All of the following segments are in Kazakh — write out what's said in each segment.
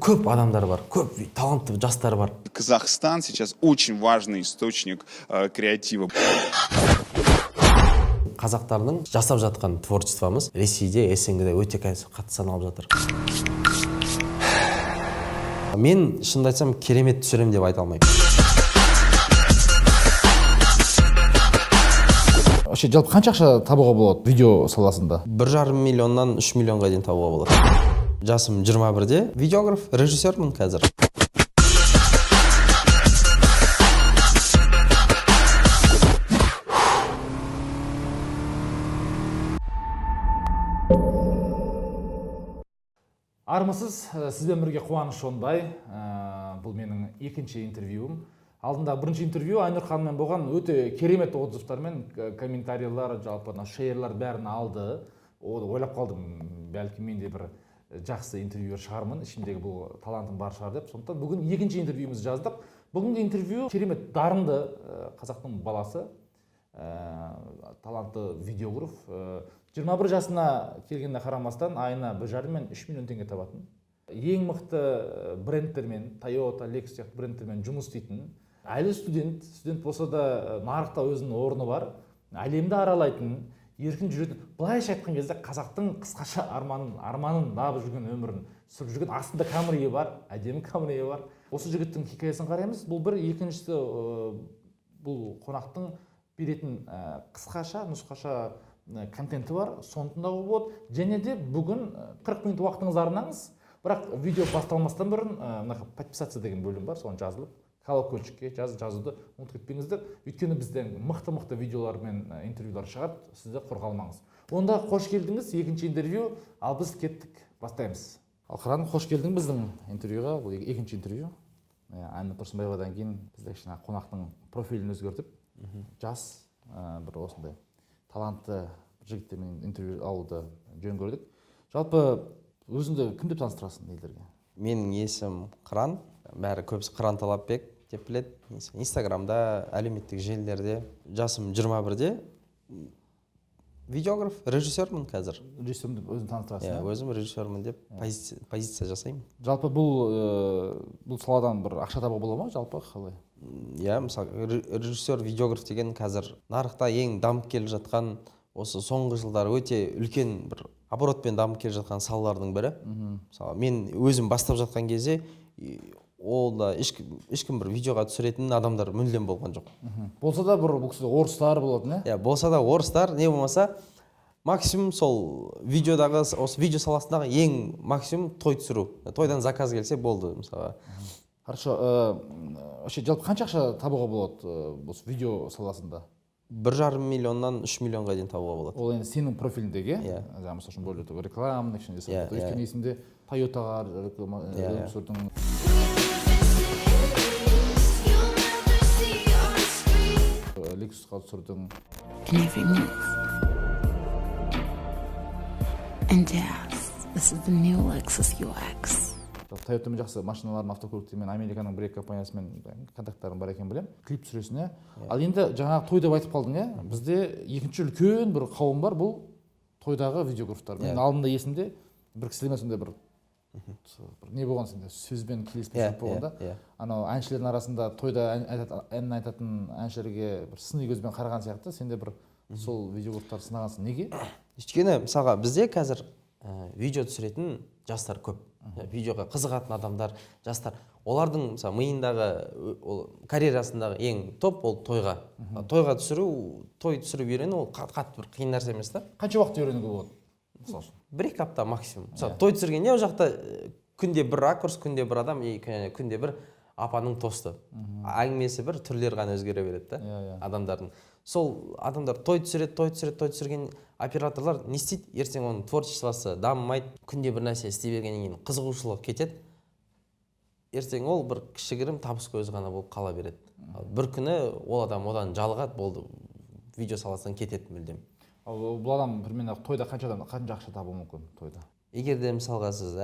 көп адамдар бар, көп талантты жастар бар. Казахстан сейчас очень важный источник креатива. Қазақтардың жасап жатқан творчествомыз Ресейде, СНГ-де өте қатты саналып жатыр. Мен шынымды айтсам керемет түсірем деп айта алмаймын. Вообще жалпы қанша ақша табуға болады видео саласында? 1,5 миллионнан 3 миллионға дейін табуға болады. Жасым 21-де, видеограф, режиссермін қазір. Армысыз, сізбен бірге Қуаныш Шонбай. Бұл менің екінші интервьюім. Алдында бірінші интервью Айнұр ханыммен болған, өте керемет отзывтар мен комментарийлар, жалпы шеерлер бәрін алды. Ойлап қалдым, бәлкім мен де бір жақсы интервьюер шығармын, ішімдегі бұл талантым бар шығар деп. Сондықтан бүгін екінші интервьюімізді жаздық. Бүгінгі интервью керемет дарынды қазақтың баласы, талантты видеограф. 21 жасына келгенде қарамастан айына 1,5 мен 3 миллион теңге табатын. Ең мықты брендтермен, Toyota, Lexus сияқты брендтермен жұмыс істейтін. Әлі студент болса да нарықта өзінің орны бар. Әлемді аралайтын, еркін жүретін. Былайша айтқан кезде қазақтың қысқаша арманын набып жүрген өмірін сүріп жүрген. Астында Camry бар, әдемі Camry бар. Осы жігіттің хикаясын қараймыз. Бұл бір, екіншісі бұл қонақтың беретін қысқаша, нұсқаша контенті бар, сондықтан болады. Және де бүгін 40 минут уақытыңызды арнаңыз. Бірақ видео басталмастан бұрын подписаться деген бөлім бар, соны жазылып, колокольчикке жазуды ұмытып кетпеңіздер. Өйткені бізден мықты видеолар мен интервьюлар шығады, сізді құр қалмаңыз. Онда қош келдіңіз, екінші интервью, ал біз кеттік, бастаймыз. Алқыран, қош келдің біздің интервьюға, бұл екінші интервью. Айнұр Тұрсынбаевадан кейін бізде қонақтың профилін өзгертіп, жас бір осындай талантты жігіттермен интервью алуды жөн көрдік. Жалпы өзіңді кім деп таныстырасың елдерге? Менің есім Қыран, бәрі көбісі Қыран Талапбек деп біледі. Инстаграмда, әлеуметтік желілерде. Жасым 21-де, видеограф, режиссермін қазір. Режиссермін деп өзін таныстырасың? Өзім режиссермін деп позиция жасаймын. Жалпы бұл саладан бір ақша табуға бола ма, жалпы қалай? Мысалы, режиссер, видеограф деген қазір нарықта ең дамып келе жатқан, осы соңғы жылдары өте үлкен бір оборотпен дамып келе жатқан салалардың бірі. Мысалы, мен өзім бастап жатқан кезде, ол да ешкім бір видеоға түсіретін адамдар мүлдем болған жоқ. Болса да бұл кісі орыстар болатын, не? Болса да орыстар, не болмаса, максимум сол видеодағы, осы видео саласындағы ең максимум той түсіру. Тойдан заказ келсе болды, мысалы. Хорошо, жалпы қанша ақша табуға болады осы видео саласында? 1,5 миллионнан 3 миллионға дейін табуға болады. Ол енді сенің профиліндегі, мысалы үшін бөліп рекламный кішкене жасап, өйткені есімде Toyotаға түсірдің. Lexusқа түсірдің. In every move. And yes, this is the new Lexus UX. Toyotамен жақсы машиналарын, автокөліктермен Американың бір-екі компаниясымен контакттарым бар екен білем. Клип түсіресің, Ал енді жаңағы той деп айтып қалдың, Бізде екінші үлкен бір қауым бар, бұл тойдағы видеографтар. Мен алдында есімде бір кісілермен сондай бір не болған сенде, сөзбен келіспеушілік болғанда, анау әншілердің арасында тойда әнін айтатын әншілерге бір сыни көзбен қараған сияқты, сенде бір сол видеографтар сынағансың. Неге? Өйткені мысалға бізде қазір видео түсіретін жастар көп. Видеоға қызығатын адамдар, жастар. Олардың мысалы миындағы, карьерасындағы ең топ ол тойға. Тойға түсіру, той түсіріп үйрену ол қатты бір қиын нәрсе емес та. Қанша уақыт үйренуге болады? Мысалы үшін 1-2 апта максимум. Мысалы той түсіргенде ол жақта күнде бір ракурс, күнде бір адам, күнде бір апаның тосты. Әңгімесі бір, түрлері ғана өзгере береді да адамдардың. Сол адамдар той түсірген операторлар не істейді? Ертең оның творчествосы дамымайды, күнде бір нәрсе істей бергеннен кейін қызығушылық кетеді. Ертең ол бір кішігірім табыс көзі ғана болып қала береді. Бір күні ол адам одан жалығады, болды, видео саласынан кетеді мүлдем. Бұл адам бірмен тойда қанша ақша табуы мүмкін тойда? Егер де мысалға сіз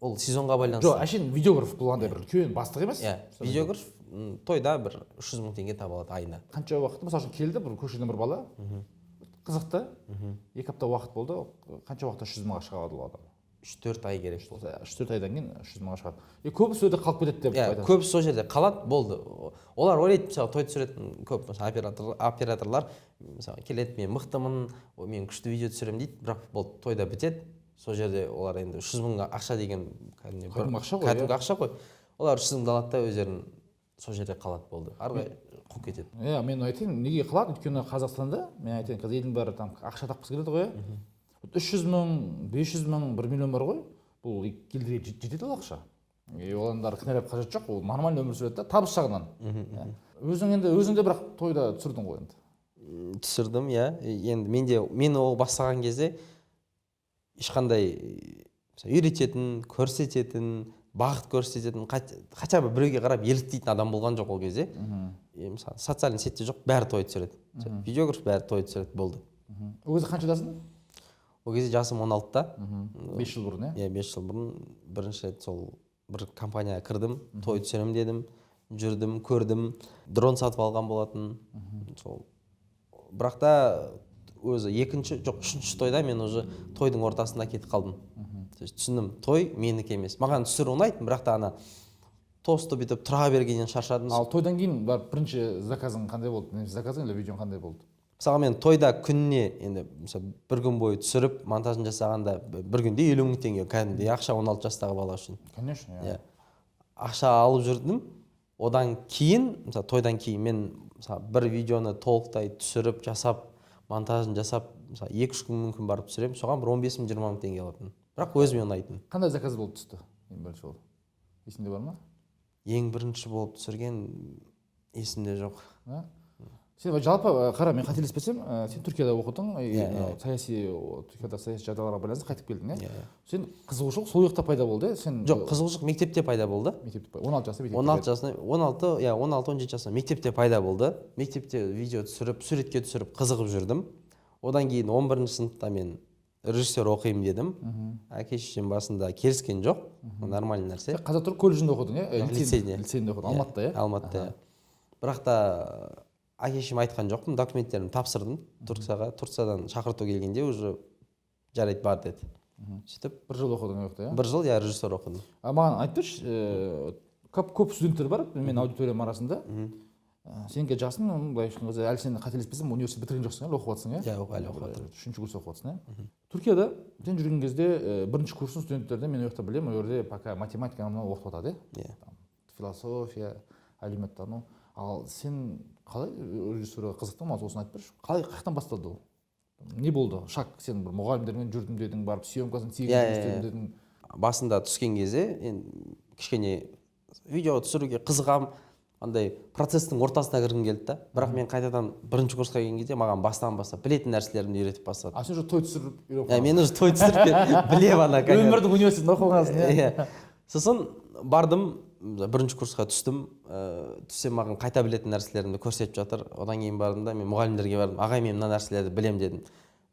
ол сезонға байланысты. Жоқ, әшейін видеограф болғандай бір үлкен бастық емес? Видеограф тойда бір 300 мың теңге таба алады айына. Қанша уақыт? Мысалы үшін келді бір көшеден бір бала, қызықты, 2 апта уақыт болды, қанша уақытта 300 мыңға шыға алады ол адам? 3-4 ай керек. 3-4 айдан кейін 300 мыңға шығады. Көбісі сол жерде қалып кетеді деп айтасыз. Көбісі сол жерде қалады, болды. Олар ойлайды, мысалы той түсіретін көп операторлар мысалы келеді, мен мықтымын, мен күшті видео түсіремін дейді, бірақ болды, тойда бітеді. Сол жерде олар енді 300 мың ақша деген кәдімгі ақша ғой. Олар 300 мыңды алады да өздерін сол жерде қалады, болды. Ары қарай қуып кетеді. Мен айтайын, неге қалады? Өйткені Қазақстанда, мен айтайын, қазір елдің бәрі там ақша тапқысы келеді ғой. 300 мың, 500 мың, 1 миллион бар ғой. Бұл елдерге жетеді ол ақша. Олар кінәлап қажет жоқ, ол нормальный өмір сүреді да, табыс жағынан. Өзің де бірақ тойда түсірдің ғой енді. Түсірдім, иә. Енді мен ол бастаған кезде ешқандай үйрететін, көрсететін, бағыт көрсететін, хотя бы біреуге қарап еліктейтін адам болған жоқ ол кезде. Мысалы социальный сетте жоқ, бәрі той түсіреді. Видеограф бәрі той түсіреді, болды. Ол кезде қаншадасың? Ол кезде жасым 16-та. 5 жыл бұрын, иә? 5 жыл бұрын бірінші рет сол бір компанияға кірдім, той түсірем дедім, жүрдім, көрдім, дрон сатып алған болатын. Сол бірақ та өзі үшінші тойда мен уже тойдың ортасында кетіп қалдым. Түсіндім, той менікі емес. Маған түсіру ұнайтын, бірақ та ана тосты бүйтіп тұра бергеннен шаршадым. Ал тойдан кейін барып бірінші заказың қандай болды? Заказың или видеоң қандай болды? Мысалы мен тойда күніне енді бір күн бойы түсіріп монтажын жасағанда бір күнде 50 мың теңге кәдімгідей ақша 16 жастағы бала үшін. Конечно, иә. Ақша алып жүрдім. Одан кейін, мысалы тойдан кейін мен бір видеоны толықтай түсіріп, жасап, монтажын жасап, мысалы 2-3 күн мүмкін барып түсіремін, соған бір 15 мың 20 мың теңге алатын. Бірақ өзіме ұнайтын. Қандай заказ болып түсті? Ең бірінші ол. Есіңде бар ма? Ең бірінші болып түсірген есімде жоқ. Сен жалпы қара, мен қателеспесем, сен Түркияда оқыдың, Түркияда саяси жағдайларға байланысты қайтып келдің, иә? Сен қызығушылық сол жақта пайда болды, сен? Жоқ, қызығушылық мектепте пайда болды. 16 жаста мектепте. 16-17 жасында мектепте пайда болды. Мектепте видео түсіріп, суретке түсіріп қызығып жүрдім. Одан кейін 11 сыныпта мен режиссер оқимын дедім. Әке-шешем басында келіскен жоқ. Нормальный нәрсе. Қазір тұрып колледжінде оқыдың, иә? Лицейде оқыдың, Алматыда, иә? Алматыда. Бірақ та әке-шешем айтқан жоқпын, документтерімді тапсырдым Турциядан шақырту келгенде уже жарайды бар деді. Сөйтіп 1 жыл оқыдың өйіқта, иә? 1 жыл, иә, режиссер оқыдым. Маған айтып берші, көп студенттер бар мен аудиториям арасында. Сенге жасың, әлі сен қателеспесем, университет бітірген жоқсың, әлі оқып жатсың, иә? Иә, әлі оқып жатырмын. 3-ші курс оқып жатсың, иә? Түркияда сен жүрген кезде 1-ші курстың студенттерден мен өйіқта білемін, ол жерде пока математиканы оқып жатады, иә? Философия, әлеуметтану. Ал сен қалай режиссураға қызықтың, маған сосын айтып берші. Қаяқтан басталды ол? Не болды? Шаг, сен бір мұғалімдермен жүрдім дедің, барып съемкасын істедім дедің. Басында түскен кезде кішкене видео түсіруге қызығам, андай процестің ортасына кіргім келді да. Бірақ мен қайтадан 1-ші курсқа келген кезде маған бастан бастап білетін нәрселерімді үйретіп бастады. Сен уже той түсіріп үйреніп қалдың? Мен уже той түсіріп білем ана. Өмірдің университетінде оқығансың, иә? Сосын бардым, 1-ші курсқа түстім. Түссем маған қайта білетін нәрселерімді көрсетіп жатыр. Одан кейін бардым да мен мұғалімдерге бардым. Ағай, мен мына нәрселерді білем дедім.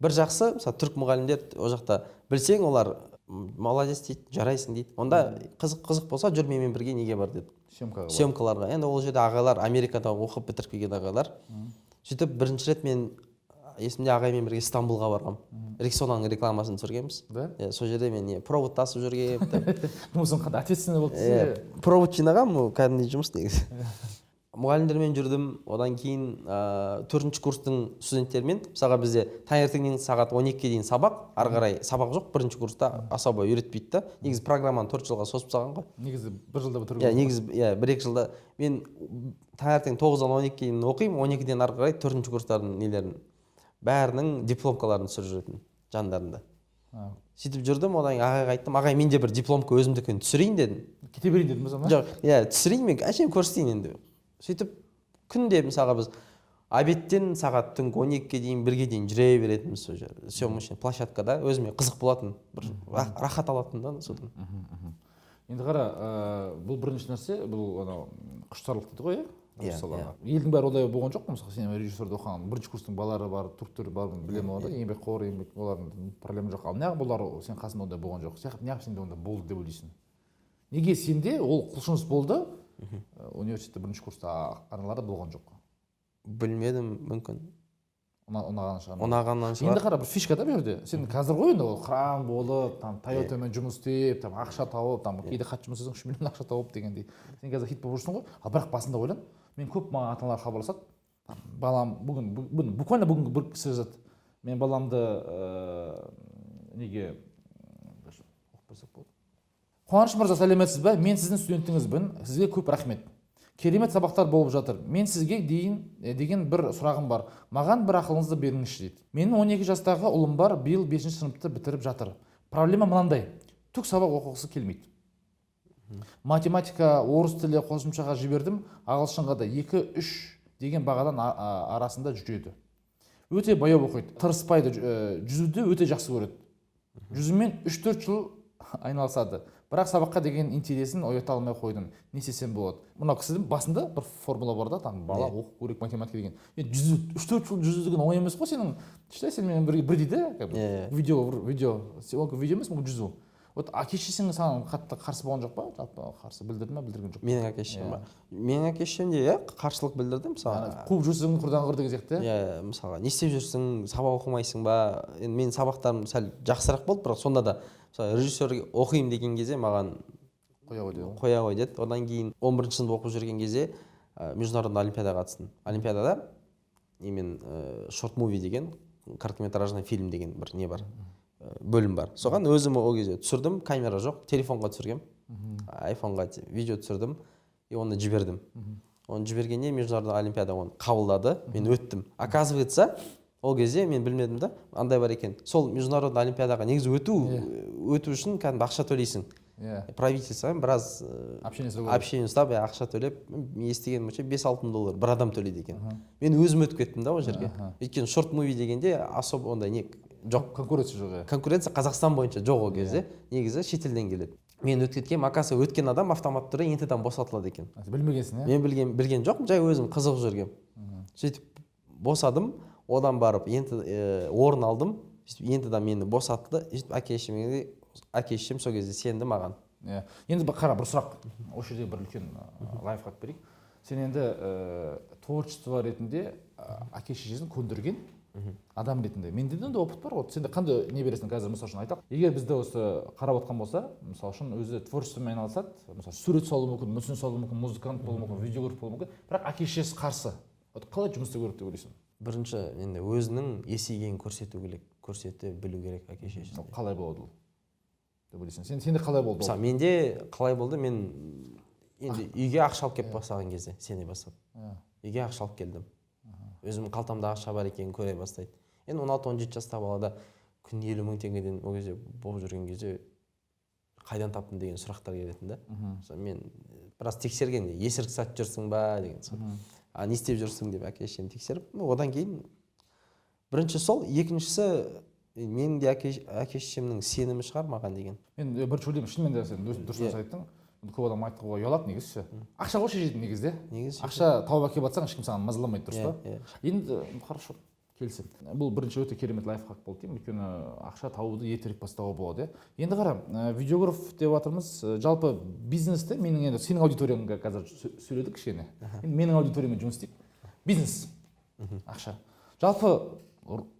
Бір жақсы, мысалы түрік мұғалімдер ол жақта білсең, олар молодец дейді, жарайсың дейді. Онда қызық болса жүр менімен бірге неге бар деді. Съемкаларға. Енді ол жерде ағайлар Америкада оқып бітіріп келген ағайлар. Сөйтіп бірінші рет мен есімде ағаймен бірге Стамбулға барғам. Рексонаның рекламасын түсіргенбіз. Сол жерде мен провод тасып жүргем. Жұмысың қандай ответственный болды? Провод жинағам, кәдімгідей жұмыс негізі. Мұғалімдермен жүрдім. Одан кейін 4-ші курстың студенттерімен, мысалға бізде таңертеңнен сағат 12-ге дейін сабақ, ары қарай сабақ жоқ. 1-ші курста особо үйретпейді да. Негізі программаны 4 жылға созып тастаған ғой. Негізі 1 жылда бітіруге. Негізі 1-2 жылда мен таңертең 9-дан 12-ге дейін оқимын, 12-ден ары қарай 4-ші курстардың нелерін бәрінің дипломкаларын түсіріп жүретін жандарында. Сөйтіп жүрдім, одан ағайға айттым, ағай, мен де бір дипломка өзімдікін түсірейін дедім. Кете берейін дедім өзім, жоқ, түсірейін, мен әшейін көрсетейін енді. Сөйтіп күнде мысалға біз обедтен сағат түнгі 12-ге дейін 1-ге дейін жүре беретінбіз сол жерде. Съемочный площадкада өзіме қызық болатын, бір рахат алатын да содан. Енді қара, бұл бірінші нәрсе, бұл құштарлық дейді ғой, елдің бәрі олай болған жоқ қой, мысалы сен режиссерді оқыған 1-ші курстың балалары бар, түріктер бар, білем оларды, еңбекқор, олардың проблема жоқ. Ал неғып олар сен қасында ондай болған жоқ? Неғып сенде онда болды деп ойлайсың? Неге сенде ол құлшыныс болды, университетте 1-ші курста арналары болған жоқ? Білмедім, мүмкін. ұнағаны шығар. ұнағаннан шығар. Енді қара, бір фишка да бұл жерде. Сен қазір ғой енді ол кран болып, там Toyotамен жұмыс істеп, там ақша тауып, там кейде хат жұмыс істесең 3 миллион ақша тауып дегендей. Сен қазір хит болып жүрсің ғой. Ал бірақ басында ойлан, мен көп маған ата-аналар хабарласады. Балам бүгін буквально бүгін бір кісі жазады. Мен баламды неге оқып берсек болады. Қуаныш мырза, сәлеметсіз бе? Мен сіздің студентіңізбін. Сізге көп рахмет. Керемет сабақтар болып жатыр. Мен сізге деген бір сұрағым бар. Маған бір ақылыңызды беріңізші дейді. Менің 12 жастағы ұлым бар, биыл 5-ші сыныпты бітіріп жатыр. Проблема мынандай. Түк сабақ оқығысы келмейді. Математика, орыс тілі қосымшаға жібердім, ағылшынға да 2-3 деген бағадан арасында жүреді. Өте баяу оқиды, тырыспайды, жүзуді өте жақсы көреді. Жүзумен 3-4 жыл айналысады. Бірақ сабаққа деген интересін оята алмай қойдым. Не істесем болады? Мына кісінің басында бір формула бар да, там бала оқу керек математика деген. Енді 3-4 жыл жүзу деген оңай емес қой сенің. Считай, сенімен бірге дейді, видео емес, бұл жүзу. Вот әке-шешең саған қатты қарсы болған жоқ па? Жалпы қарсы білдірді ме, білдірген жоқ? Менің әке-шешем ба? Менің әке-шешем де қарсылық білдірді, мысалы. Қуып жүрсің, құрдан құр деген сияқты. Иә, мысалға, не істеп жүрсің, сабақ оқымайсың ба? Енді менің сабақтарым сәл жақсырақ болды, бірақ сонда да мысалы режиссер оқимын деген кезде маған қоя ғой деді. Одан кейін 11-ші сынып оқып жүрген кезде международный олимпиадаға қатыстым. Олимпиадада мен шорт-муви деген, короткометражный фильм деген бір не бар. Бөлім бар. Соған өзім ол кезде түсірдім, камера жоқ, телефонға түсіргем, айфонға видео түсірдім, и оны жібердім. Оны жібергенде международный олимпиада оны қабылдады, мен өттім. Оказывается, ол кезде мен білмедім да, андай бар екен. Сол международный олимпиадаға негізі өту үшін кәдімгі ақша төлейсің. Правительствомен біраз общение ұстап, ақша төлеп, естігенім бойынша $5-6 бір адам төлейді екен. Мен өзім өтіп кеттім да ол жерге. Өйткені шорт-муви дегенде особо ондай не жоқ, конкуренция жоқ. Конкуренция Қазақстан бойынша жоқ ол кезде, негізі шетелден келеді. Мен өтіп кеткенмін, оказывается, өткен адам автоматты түрде ентеден босатылады екен. Білмегенсің, Мен білген жоқпын, жай өзім қызығып жүргем. Сөйтіп босадым, одан барып орын алдым, ентеден мені босатты, әке-шешем сол кезде сенді маған. Енді қара, бір сұрақ, осы жерде бір үлкен лайфхак берейік. Сен енді творчество ретінде әке-шешесін көндірген адам ретінде. Менде де опыт бар ғой. Сен де қандай не бересің қазір, мысалы үшін айтақ. Егер бізде осы қарап отқан болса, мысалы үшін өзі творчествомен айналысады, мысалы сурет салу мүмкін, мүсін салу мүмкін, музыкант болуы мүмкін, видеограф болуы мүмкін, бірақ әке-шешесі қарсы. Қалай жұмыс істеу керек деп ойлайсың? Бірінші, енді өзінің есейгенін көрсете білу керек әке-шешесіне. Қалай болады ол? Деп ойлайсың. Сенде қалай болды? Мысалы, менде қалай болды? Мен енді үйге ақша алып келіп бастаған кезде, сене бастап. Үйге ақша алып келдім. Өзім қалтамда ақша бар екенін көре бастайды. Енді 16-17 жастағы балада күн 50 мың теңгеден ол кезде болып жүрген кезде қайдан таптым деген сұрақтар келетін да. Мен біраз тексерген, есірткі сатып жүрсің ба деген сұрақ. Не істеп жүрсің деп әке-шешем тексеріп, одан кейін бірінші сол, екіншісі менің де әке-шешемнің сенімі шығар маған деген. Мен бірінші ойлаймын, шынымен де сен дұрыс айттың. Көп адам айтуға ұялады негізі. Ақша ғой шешетін негізде. Ақша тауып әкеліп жатсаң, ешкім саған мазаламайды, дұрыс па? Енді хорошо, келісем. Бұл бірінші өте керемет лайфхак болды деймін, өйткені ақша табуды ертерек бастауға болады. Енді қара, видеограф деп жатырмыз. Жалпы бизнесте менің енді сенің аудиторияңға қазір сөйледік кішкене. Енді менің аудиториямен жұмыс істейік. Бизнес, ақша. Жалпы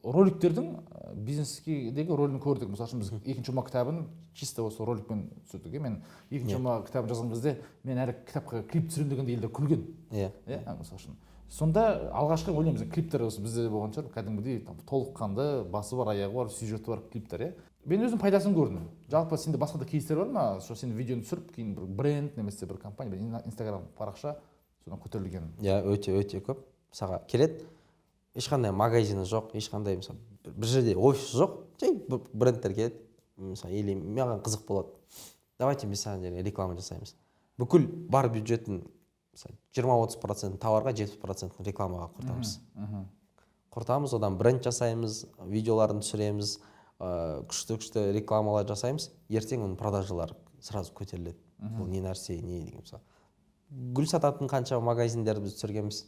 роликтердің бизнескедегі рөлін көрдік. Мысалы үшін біз екінші ұма кітабын чисто осы роликпен түсірдік. Мен екінші ұма кітабын жазған кезде мен әрі кітапқа клип түсірем дегенде елдер күлген. Мысалы үшін. Сонда алғашқы ойлаймыз, клиптер осы бізде болған шығар, кәдімгідей толыққанды, басы бар, аяғы бар, сюжеті бар клиптер. Мен өзім пайдасын көрдім. Жалпы сенде басқа да кейстер бар ма? Сен видеоны түсіріп, кейін бір бренд немесе бір компания, Инстаграм парақша содан көтерілген. Өте көп. Мысалға келеді, ешқандай магазині жоқ, ешқандай мысалы бір жерде офис жоқ, жай брендтер келеді. Мысалы, или маған қызық болады. Давайте біз саған реклама жасаймыз. Бүкіл бар бюджетін 20-30% товарға, 70% рекламаға құртамыз. Құртамыз, одан бренд жасаймыз, видеоларын түсіреміз, күшті рекламалар жасаймыз. Ертең оның продажалары сразу көтеріледі. Бұл не нәрсе, не деген мысалы. Гүл сататын қанша магазиндерді біз түсіргенбіз.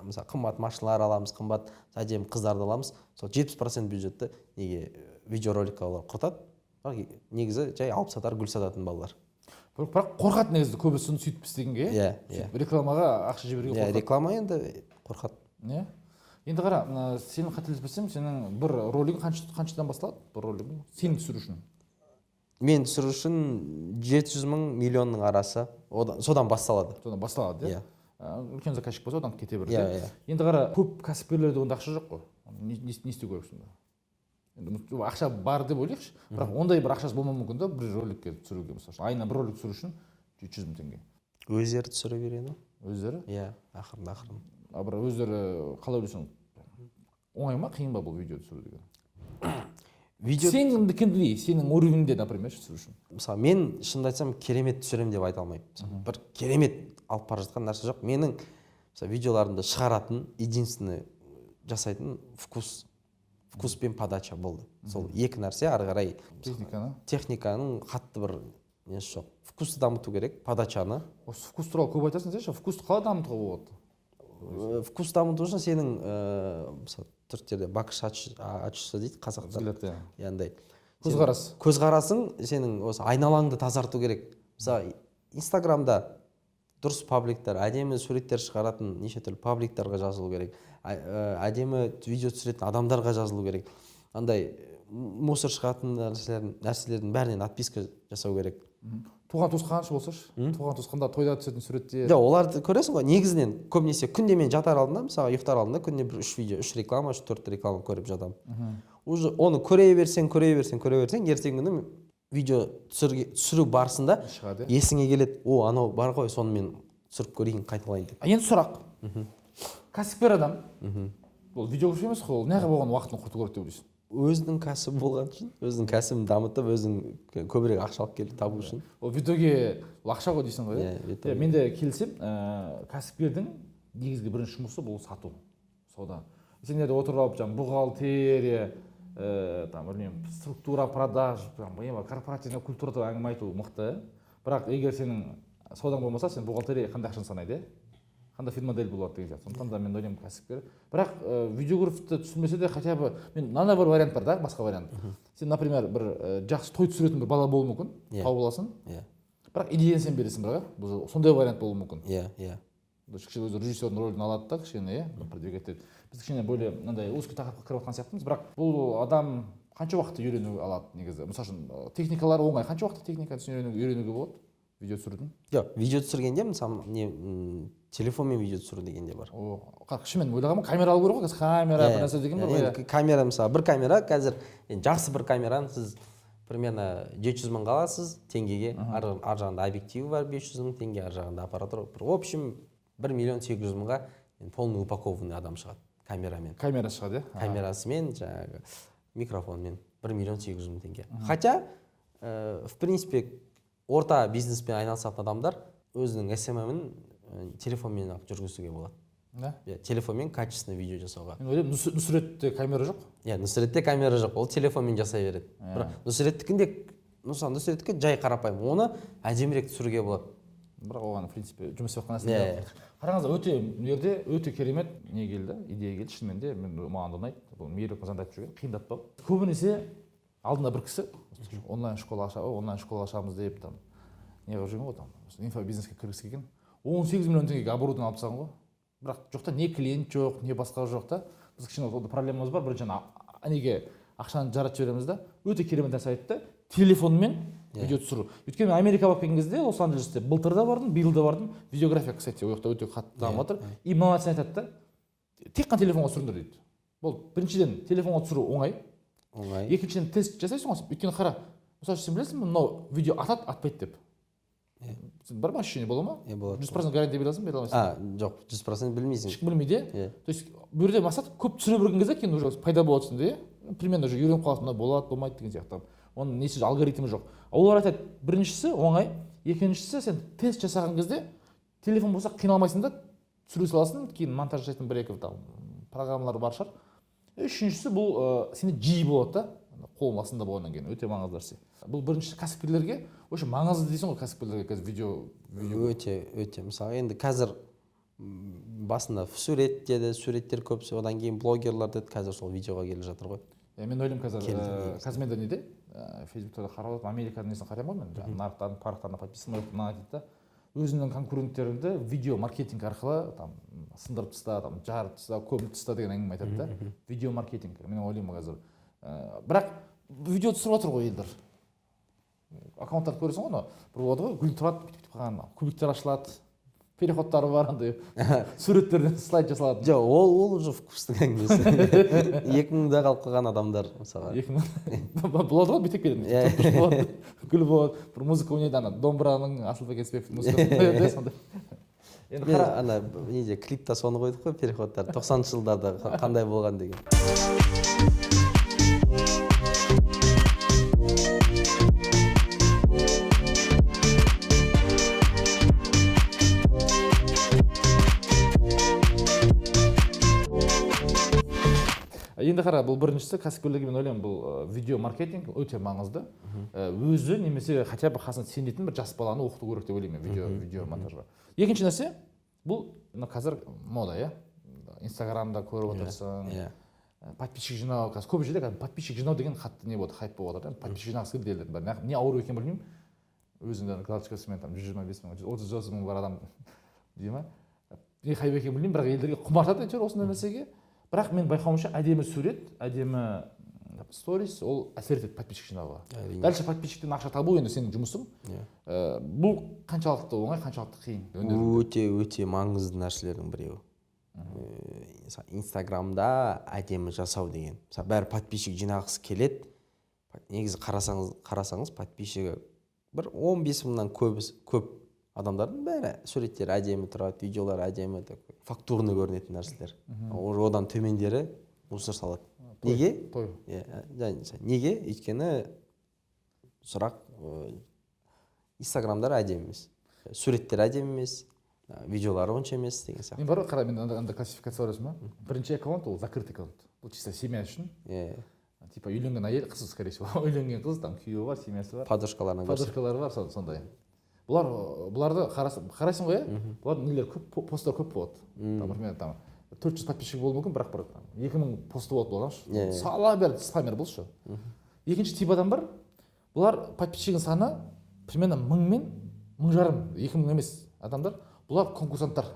Мысалы, қымбат машиналар аламыз, қымбат әдемі қыздарды аламыз. Сол 70% бюджетті неге видеороликқа құртады. Негізі жай алып сатар, гүл сататын балалар. Бірақ қорқады негізі көбісін сөйтіп істегенге. Рекламаға Рекламаға ақша жіберуге қорқады. Реклама енді қорқады. Енді қара, сенің қателеспесем, сенің бір ролигің қаншадан басталады? Бір ролигің сен түсіру үшін. Мен түсіру үшін 700 мың миллионның арасы содан басталады. Содан басталады, иә. Үлкен заказчик болса, одан кете береді. Иә. Енді қара, көп кәсіпкерлерде онда ақша жоқ қой. Не істеу керек сонда? Енді ақша бар деп ойлайықшы, бірақ ондай бір ақшасы болмауы мүмкін да, бір роликке түсіруге, мысалы, айына бір ролик түсіру үшін 700 мың теңге. Өздері түсіре береді. Өздері? Иә, ақырын. Бір өздері қалай ойлайсың? Оңай ма, қиын ба бұл видео түсіру деген? Сенің уровеньде, например, түсіру үшін. Мысалы, мен шынымды айтсам керемет түсірем деп айта алмаймын. Бір керемет алып бара жатқан нәрсе жоқ. Менің видеоларымды шығаратын, единственный жасайтын вкус пен подача болды. Сол екі нәрсе, ары қарай техниканың қатты бір несі жоқ. Вкусты дамыту керек, подачаны. Осы вкус туралы көп айтасың деші, вкусты қалай дамытуға болады? Вкус дамыту үшін сенің түріктерде бакыш ачысы дейді қазақтар. Яғни көзқарасың сенің осы айналаңды тазарту керек. Мысалы, Инстаграмда дұрыс пабликтер, әдемі суреттер шығаратын неше түрлі пабликтерға жазылу керек. Әдемі видео түсіретін адамдарға жазылу керек. Андай мусор шығатын нәрселердің бәрінен отписка жасау керек. Туған туысқаншы болсашы? Туған туысқанда тойда түсетін суреттер. Жоқ, оларды көресің ғой. Негізінен көбінесе күнде мен жатар алдында, мысалы ұйықтар алдында күнде бір 3 видео, 3 реклама, 4 реклама көріп жатамын. Уже оны көре берсең, ертеңгі күні видео түсіру барысында есіңе келеді. О, анау бар ғой, соны мен түсіріп көрейін, қайталайын деп. Енді сұрақ. Кәсіпкер адам. Ол видеограф емес қой, ол неғып оған уақытын құрту керек деп ойлайсың? Өзінің кәсібі болған үшін, өзінің кәсібін дамытып, өзінің көбірек ақша алып келіп табу үшін. Ол видеоге ақша ғой дейсің ғой, иә? Мен де келісем, кәсіпкердің негізгі бірінші жұмысы бұл сату, сауда. Сендерде отырып алып, бухгалтерия, структура продаж, корпоративная культурада әңгіме айту мықты. Бірақ егер сенің саудаң болмаса, сен бухгалтерия қандай ақшаны санайды, қандай фин-модель болады деген сияқты. Сондықтан да мен ойлаймын кәсіпкер. Бірақ видеографты түсірмесе де хотя бы мен мынандай бір вариант бар да, басқа вариант. Сен, например, бір жақсы той түсіретін бір бала болуы мүмкін, тауып аласың. Бірақ идеяны сен бересің, бірақ сондай вариант болуы мүмкін. Иә. Кішкене өзі режиссердің рөлін алады да, кішкене, продвигать етеді. Біз кішкене бөле мынандай узкий тақырыпқа кіріп жатқан сияқтымыз, бірақ бұл адам қанша уақытта үйрену алады негізі? Мысалы үшін техникалар оңай, қанша уақытта техниканы үйренуге болады? Видео түсірудің? Жоқ, видео түсіргенде мысалы телефонмен видео түсіру дегенде бар. Шынымен ойлағанмын, камера алу керек қой, камера бір нәрсе деген бар. Камера, мысалы, бір камера қазір жақсы бір камераны сіз примерно 700 мыңға аласыз теңгеге, ар жағында объективі бар 500 мың теңге, ар жағында аппаратура. В общем, 1 миллион 800 мыңға полный упакованный адам шығады камерамен. Камера шығады, камерасымен, жаңағы микрофонмен 1 миллион 800 мың теңге. Хотя, в принципе, орта бизнеспен айналысатын адамдар өзінің SMM-ін телефонмен жүргізуге болады. Телефонмен качественный видео жасауға. Мен ойлаймын, Нұсретте камера жоқ? Нұсретте камера жоқ, ол телефонмен жасай береді. Нұсреттікі жай қарапайым, оны әдемірек түсіруге болады. Бірақ оған, в принципе, жұмыс істеп жатқан нәрсе. Қараңыздар, өте керемет не келді, идея келді, шынымен де маған да ұнайды. Бұл мейіріп мазанды айтып жүрген, қиындатпау. Көбінесе алдында бір кісі онлайн школа ашамыз деп, не қылып жүрген ғой, инфобизнеске кіргісі келген. 18 миллион теңгеге оборудование алып тастаған ғой. Бірақ жоқта не клиент жоқ, не басқа жоқ та. Біз кішкене проблемамыз бар. Бірінші неге ақшаны жаратып жібереміз да. Өте керемет нәрсе айтты. Телефонмен видео түсіру. Өйткені Америкаға барып келген кезде Лос-Анджелесте былтыр да бардым, биыл да бардым. Видеография, кстати, ол жақта өте қатты дамып жатыр. И мына нәрсені айтады да. Тек қана телефонға түсіріңдер дейді. Бұл біріншіден телефонға түсіру оңай. Екіншіден тест жасайсың ғой. Өйткені қара. Мысалы сен білесің, мынау видео атады, атпайды деп. Бар ма ощущение, бола ма? 100% гарантия бере аласың, бере алмайсың? Жоқ, 100% білмейсің. Ешкім білмейді. То есть бұл жерде мақсат көп түсіре берген кезде кейін уже пайда болады сонда, примерно уже үйреніп қаласың, болады, болмайды деген сияқты. Оның несі алгоритмі жоқ. Олар айтады, біріншісі оңай, екіншісі сен тест жасаған кезде телефон болса қиналмайсың да түсіре саласың, кейін монтаж жасайтын бір-екі программалар бар шығар. Үшіншісі бұл сенде жиі болады да, қолың астында болғаннан кейін өте маңызды нәрсе. Бұл бірінші кәсіпкерлерге очень маңызды дейсің ғой, кәсіпкерлерге қазір видео. Өте. Мысалы, енді қазір басында сурет деді, суреттер көп, одан кейін блогерлар деді, қазір сол видеоға келіп жатыр ғой. Мен ойлаймын қазір мен де неде, Фейсбукта қарап отырып, Американың несін қараймын ғой мен, нарықтардың, парықтарына подписан етіп, мына дейді да, өзінің конкуренттеріңді видео маркетинг арқылы там сындырып таста, там жарып таста, көміп таста деген әңгіме айтады да. Видео маркетинг. Мен ойлаймын қазір. Бірақ видео түсіріп отыр ғой елдер. Аккаунттарды көресің ғой, бір болады ғой, гүл тұрады, бүйтіп қалған, кубиктер ашылады, переходтары бар, андай суреттерден слайд жасалады. Жоқ, ол уже вкустың әңгімесі. 2000-да қалып қалған адамдар мысалы. 2000 болады ғой, бүйтіп кетеді. Гүл болады, бір музыка ойнайды, ана домбыраның Асылбек Еспеков музыкасын қояды, сондай. Енді ана неде клипта соны қойдық қой, переходтар 90-шы жылдарда қандай болған деген. Енді қара, бұл біріншісі кәсіпкерлігі, мен ойлаймын, бұл видео маркетинг өте маңызды. Өзі немесе хотя бы қасында сенетін бір жас баланы оқыту керек деп ойлаймын видео монтажға. Екінші нәрсе, бұл қазір мода, иә. Инстаграмда көріп отырсың. Подписчик жинау, қазір көп жерде подписчик жинау деген қатты не болды, хайп болып отыр. Подписчик жинағысы келді елдердің. Не ауру екенін білмеймін. Өзінде галочкасымен 125 мың, 30 мың бар адам дей ма? Не хайп екенін білмеймін, бірақ елдерге құмартады әйтеуір осындай нәрсеге. Бірақ мен байқауымша әдемі сурет, әдемі сторис, ол әсер етеді подписчик жинауға. Дальше подписчиктен ақша табу енді сенің жұмысың. Бұл қаншалықты оңай, қаншалықты қиын? Өте маңызды нәрселердің біреуі. Инстаграмда әдемі жасау деген. Бәрі подписчик жинағысы келеді. Негізі қарасаңыз подписчигі бір 15 мыңнан көп адамдардың бәрі суреттері әдемі тұрады, видеолар әдемі, фактурный көрінетін нәрселер. Одан төмендері мусор салады. Неге? Неге? Өйткені сұрақ Инстаграмдар әдемі емес, суреттер әдемі емес, видеолары онша емес деген сияқты. Мен бар ғой, қара, мен анда классификация бар өзіме. Бірінші аккаунт ол закрытый аккаунт. Бұл чисто семья үшін. Типа үйленген әйел, қыз, скорее всего, үйленген қыз, там күйеуі бар, семьясы бар. Подружкалары бар, сондай. Бұларды қарайсың ғой, бұлар нелер көп, посттар көп болады. Например, 400 подписчик болуы мүмкін, бірақ 2000 посты болады болған. Сала берді, спамер болшы. Екінші тип адам бар, бұлар подписчигін саны примерно 1000 мен 1500, 2000 емес адамдар, бұлар конкурсанттар.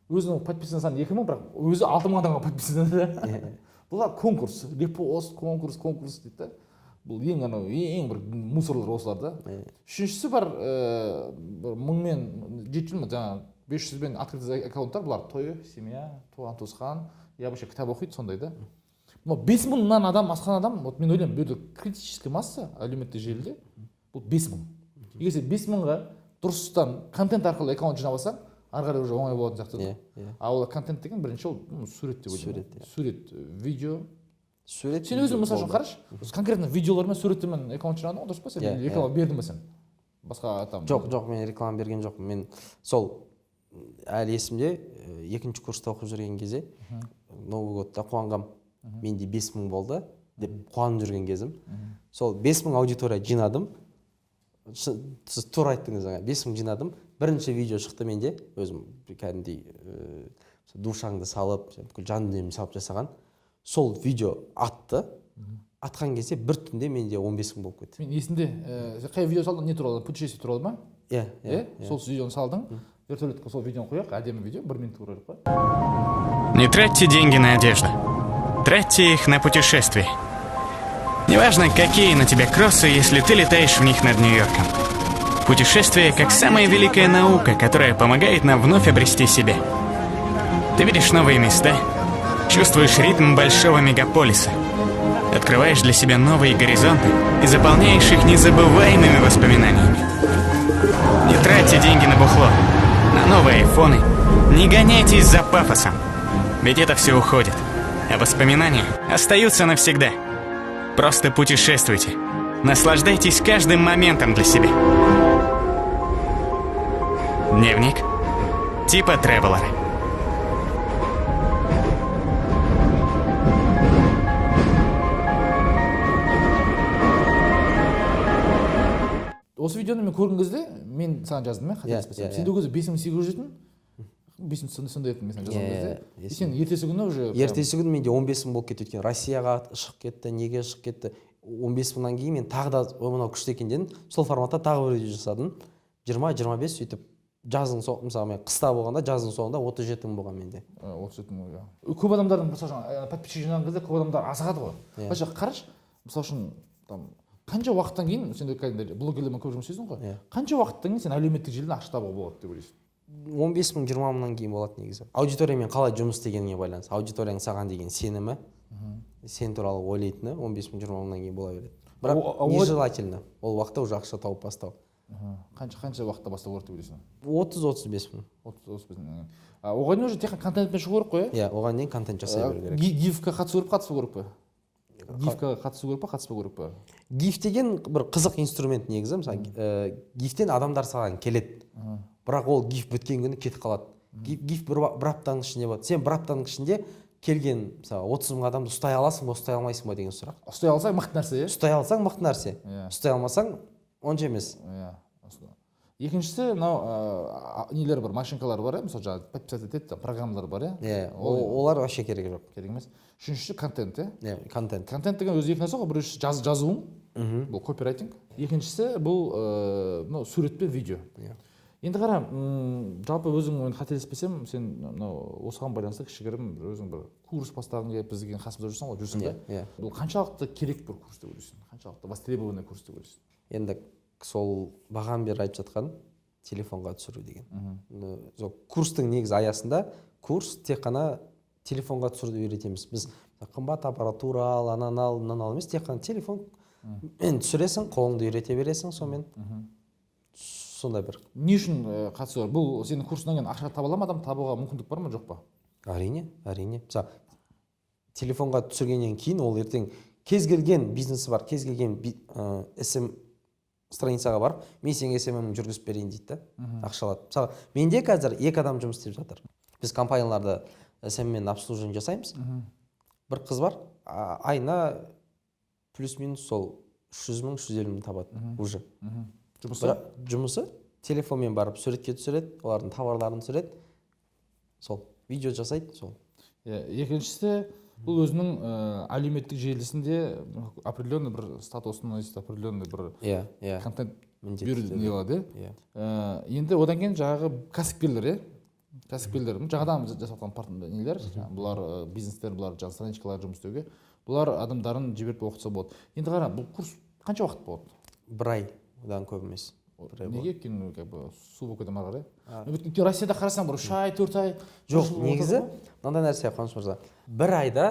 Өзінің подписчигін саны 2000, бірақ өзі 6000 адамға подписчигі. Бұлар конкурс, репост, конкурс дейді. Бұл ең бір мусорлар осылар да. Үшіншісі бар 1000 мен 500 мен открытый аккаунттар, бұлар тойы, семья, туған туысқан, я вообще кітап оқиды сондай да. 5000-нан адам, асқан адам, мен ойлаймын, бұл критический масса әлеуметтік желіде, бұл 5000. Егер сен 5000-ға дұрыстан контент арқылы аккаунт жинап алсаң, ары қарай уже оңай болатын сияқты. Ал контент деген бірінші ол сурет деп ойлаймын. Сурет, видео. Сен өзің мысал үшін қараш, конкретно видеолармен, суреттермен аккаунт жинадың, дұрыс па? Сен реклама бердің ба сен? Басқа там. Жоқ, мен реклама берген жоқпын. Мен сол әлі есімде, 2-ші курста оқып жүрген кезде, Новый годта қуанғам. Менде 5000 болды деп қуанып жүрген кезім. Сол 5000 аудитория жинадым. Сіз тура айттыңыз, 5000 жинадым. Бірінші видео шықты менде, өзім кәдімгідей душаңды салып, бүкіл жан дүниемді салып жасаған. Сол видео атқан кезде бір түнде менде 15 000 болып кетті. Мен есімде, қай видео салдың, не туралы, путешествие туралы ма? Сол видеоны салдың, вертолетқа сол видеоны қояқ, әдемі видео, 1 минут көрелік па? Не тратьте деньги на одежду. Тратьте их на путешествия. Неважно, какие на тебе кроссы, если ты летаешь в них над Нью-Йорком. Путешествие как самая великая наука, которая помогает нам вновь обрести себя. Ты видишь новые места, чувствуешь ритм большого мегаполиса, открываешь для себя новые горизонты и заполняешь их незабываемыми воспоминаниями. Не тратьте деньги на бухло, на новые айфоны, не гоняйтесь за пафосом, ведь это все уходит, а воспоминания остаются навсегда. Просто путешествуйте, наслаждайтесь каждым моментом для себя. Дневник типа тревелера. Осы видеоны мен көрген кезде, мен саған жаздым, қателеспесем. Сен де өзі 5800 жетін, 5000 сондай еттім мен саған жазған кезде. Сен ертесі күні уже... Ертесі күні менде 15 000 болып кетті екен. Россияға шығып кетті, неге шығып кетті. 15 000-нан кейін мен тағы да мынау күшті екен дедім. Сол форматта тағы бір видео жасадым. 20-25 сөйтіп жаздың соңы, мысалы мен қыста болғанда жаздың соңында 37 мың болған менде. 37 мың, иә. Көп адамдардың мысалы үшін подписчик жинаған кезде көп адамдар асығады ғой. Былайша қарашы, мысалы үшін там қанша уақыттан кейін сен де блогерлермен көп жұмыс істейсің ғой. Қанша уақыттан кейін сен әлеуметтік желіден ақша табуға болады деп ойлайсың? 15 мың 20 мыңнан кейін болады негізі. Аудиториямен қалай жұмыс істегеніңе байланысты. Аудиторияң саған деген сенімі, сен туралы ойлайтыны 15 мың 20 мыңнан кейін бола береді. Бірақ нежелательно ол уақытта уже ақша тауып бастау. Қанша уақытта бастау керек деп ойлайсың? 30-35 мың. 30-35 мың. Оған дейін уже тек контентпен шығу керек қой, иә? Иә, оған дейін контент жасай беру керек. Гифқа қатысу керек, қатыспау керек пе? Гифқа қатысу керек па, қатыспау керек па? Гиф деген бір қызық инструмент негізі. Мысалы, гифтен адамдар саған келеді. Бірақ ол гиф біткен күні кетіп қалады. Гиф бір аптаның ішінде болады. Сен бір аптаның ішінде келген, мысалы, 30 мың адамды ұстай аласың ба, ұстай алмайсың ба деген сұрақ. Ұстай алсаң мықты нәрсе, иә? Ұстай алсаң мықты нәрсе. Ұстай алмасаң онша емес. Екіншісі, мынау нелер бар, машинкалар бар, мысалы жаңағы подписать етеді, программалар бар, иә? Олар вообще керек жоқ. Керек емес. Үшіншісі контент, иә? Контент. Контент деген өзі екі нәрсе ғой. Біріншісі жазуың, бұл копирайтинг. Екіншісі бұл сурет пен видео. Енді қара, жалпы өзің қателеспесем, сен осыған байланысты кішігірім өзің бір курс бастағың келіп бізге қасымызда жүрсің ғой, жүрсің бе? Бұл қаншалықты керек бір курс деп ойлайсың? Қаншалықты востребованный курс деп ойлайсың? Енді сол баған бері айтып жатқан телефонға түсіру деген. Курстың негізі аясында курс тек қана телефонға түсіруді үйретеміз. Біз қымбат аппаратура ал, ананы ал, мынаны ал емес, тек қана телефон түсіресің, қолыңды үйрете бересің, сонымен сондай бір. Не үшін қатысы бар? Бұл сенің курсыңнан кейін ақша таба ала ма адам, табуға мүмкіндік бар ма, жоқ па? Әрине. Мысалы, телефонға түсіргеннен кейін ол ертең кез келген бизнесі бар, кез келген SM страницаға барып, мен сенің SM-іңді жүргізіп берейін дейді, ақша алады. Мысалы, менде қазір 2 адам жұмыс істеп жатыр. Біз компанияларды SM-мен обслуживание жасаймыз. Бір қыз бар, айына плюс-минус сол 300 мың, 150 мың табады уже. Жұмысы телефонмен барып суретке түсіреді, олардың товарларын түсіреді, сол видео жасайды, сол. Екіншісі, бұл өзінің әлеуметтік желісінде определенный бір статусын, определенный бір контент беруді не болады. Енді одан кейін жаңағы кәсіпкерлер, жаңадан жасалған нелер, бұлар бизнестер, бұлар жаңа страничкалар жұмыс істеуге, бұлар адамдарын жіберіп оқытса болады. Енді қара, бұл курс қанша уақыт болады? 1 ай. Одан көп емес. Неге өйткені су болып кете ма қарай? Өйткені Россияда қарасаң бір 3 ай, 4 ай. Жоқ, негізі мынандай нәрсе Қуаныш мырза. 1 айда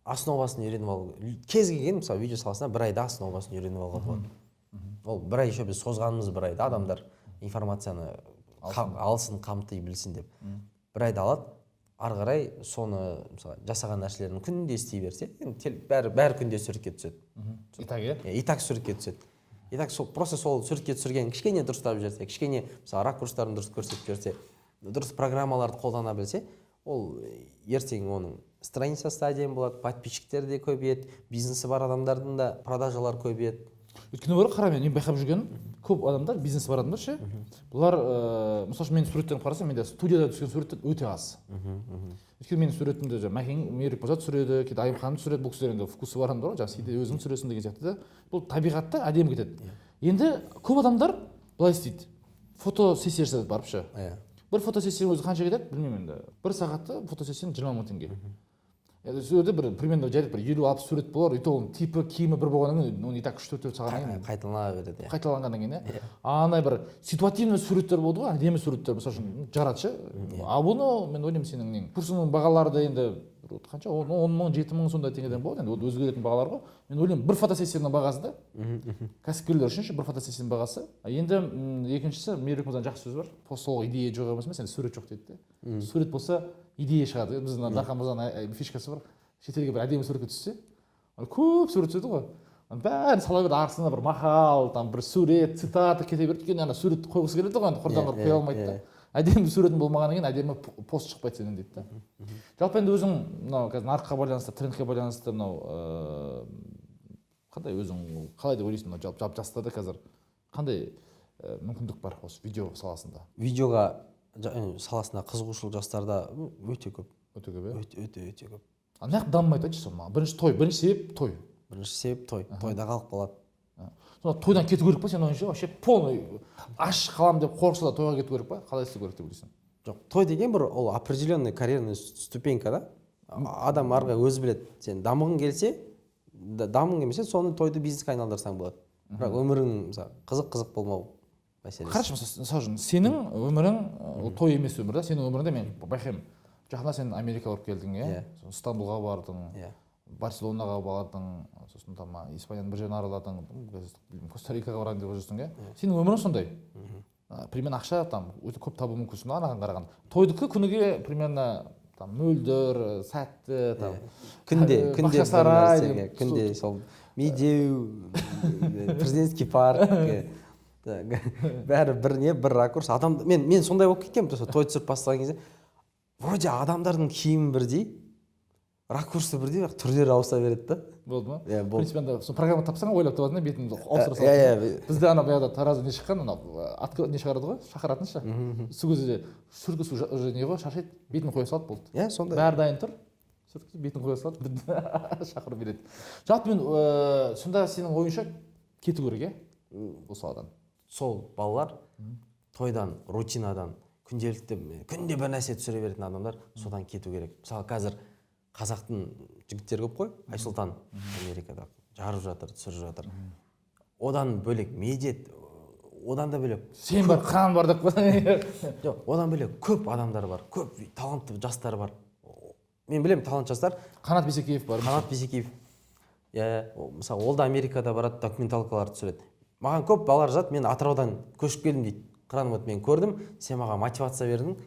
основасын үйреніп алу. Кез келген мысалы видео саласында 1 айда основасын үйреніп алуға болады. Ол 1 ай еще біз созғанымыз 1 айда адамдар информацияны алсын, қамти білсін деп. 1 айда алады. Ары қарай соны мысалы жасаған нәрселерін күнде істей берсе, бәрі күнде суретке түседі. Итак суретке түседі. И так просто сол суретке түсірген кішкене дұрыстап жүрсе, кішкене мысалы ракурстарын дұрыс көрсетіп жүрсе, дұрыс программаларды қолдана білсе, ол ертең оның страницасы әдемі болады, подписчиктер де көбейеді, бизнесі бар адамдардың да продажалар көбейеді. Өйткені бар, қара, мен байқап жүргенім, көп адамдар, бизнесі бар адамдар ше, бұлар, мысалы менің суреттерімді қарасам, менде студияда түскен суреттер өте аз. Өйткені менің суретімді Мәкең Мерік болса түсіреді, кейде Айымханым түсіреді, бұл кісілер енді вкусы бар адамдар ғой, кейде өзің түсіресің деген сияқты да. Бұл табиғатта әдемі кетеді. Енді көп адамдар былай істейді. Фотосессия жасайды барып ше. Бір фотосессияның өзі қанша кетеді, білмеймін енді. 1 сағатта фотосессияның 20 мың теңге. Сөйде бір примерно жайлып бір 50-60 сурет болар, өйте оның типі, киімі бір болғаннан кейін, оны и так 3-4 сағаттан кейін қайталана береді. Қайталанғаннан кейін, андай бір ситуативный суреттер болды ғой, әдемі суреттер, мысалы үшін жарады ше. А бұны мен ойлаймын сенің нең. Курсының бағалары да енді қанша 10 мың, 7 мың сондай теңгеден болады, енді өзгеретін бағалар ғой. Мен ойлаймын бір фотосессияның бағасы да кәсіпкерлер үшін бір фотосессияның бағасы. Енді екіншісі Мерік мырзаның жақсы сөзі бар. Сол идея жоқ емес, енді сурет жоқ дейді де. Сурет болса идея шығады. Біздің Дархан мырзаның фишкасы бар. Шетелге бір әдемі суретке түссе, көп сурет түседі ғой. Бәрін сала береді, арасына бір мақал, там бір сурет, цитата кете береді. Өйткені ана сурет қойғысы келеді ғой, құрдан қойып қоя алмайды да. Әдемі суретін болмағаннан кейін әдемі пост шықпайды сенен дейді да. Жалпы енді өзің мынау қазір нарыққа байланысты, трендке байланысты мынау қандай өзің қалай деп ойлайсың, мынау жалпы жастарда қазір қандай мүмкіндік бар осы видео саласында? Видеоға саласында қызығушылық жастарда өте көп. Өте көп, иә? Өте көп. Неғып дамымайды айтшы сол маған? Бірінші себеп той. Тойда қалып қалады. сонда тойдан кету керек па сен ойыңша вообще полный аш қалам деп қорықса да тойға кету керек па қалай істеу керек деп ойлайсың? жоқ, той деген бір ол определенный карьерный ступенька да. Адам арға өзі біледі. Сен дамығың келсе, дамығың келмесе соны тойды бизнеске айналдырсаң болады. Бірақ өмірің мысалы қызық болмау мәселесі. Қарашы, мысалы үшін сенің өмірің ол той емес өмір да. Сенің өміріңде мен байқаймын. Жақында сен Америкаға барып келдің, иә? Стамбулға бардың, Барселонаға бардың, сосын там Испанияның бір жерін араладың, Коста-Рикаға барған деп жүрсің, иә? Сенің өмірің сондай. Примерно ақша там өте көп табу мүмкінсің анаған қарағанда. Тойдікі күніге примерно там мөлдір, сәтті, там күнде сарай, күнде сол медеу, президентский парк, бәрі бір ракурс. Адам мен сондай болып кеткенмін, той түсіріп бастаған кезде вроде адамдардың киімі бірдей, ракурсы бірдей, бірақ түрлері ауыса береді да. Болды ма? Иә, болды. В принципе, сол программа тапсаң ойлап табасың да, бетіңді ауыстыра саласың. Бізде ана баяғыда таразы не шыққан, ана не шығарады ғой, шақыратын ше. Су көзі сүргі су не ғой, шашайды, бетін қоя салады болды. Иә, сондай. Бәрі дайын тұр. Бетін қоя салады, шақырып береді. Жалпы мен сонда сенің ойыңша кету керек, иә? Бұл саладан. Сол балалар тойдан, рутинадан, күнде бір нәрсе түсіре беретін адамдар содан кету керек. Мысалы қазір қазақтың жігіттері көп қой, Айсұлтан Америкада жарып жатыр, түсіріп жатыр. Одан бөлек медет, одан да бөлек сен бар, қан бар деп қой. жоқ, одан бөлек көп адамдар бар, көп талантты жастар бар. Мен білемін, талантты жастар. Қанат Бисекеев бар. Қанат Бисекеев. Мысалы, ол да Америкада барады, документалкалар түсіреді. Маған көп балалар жатыр, мен Атыраудан көшіп келдім дейді. Қыран мен көрдім, сен маған мотивация бердің,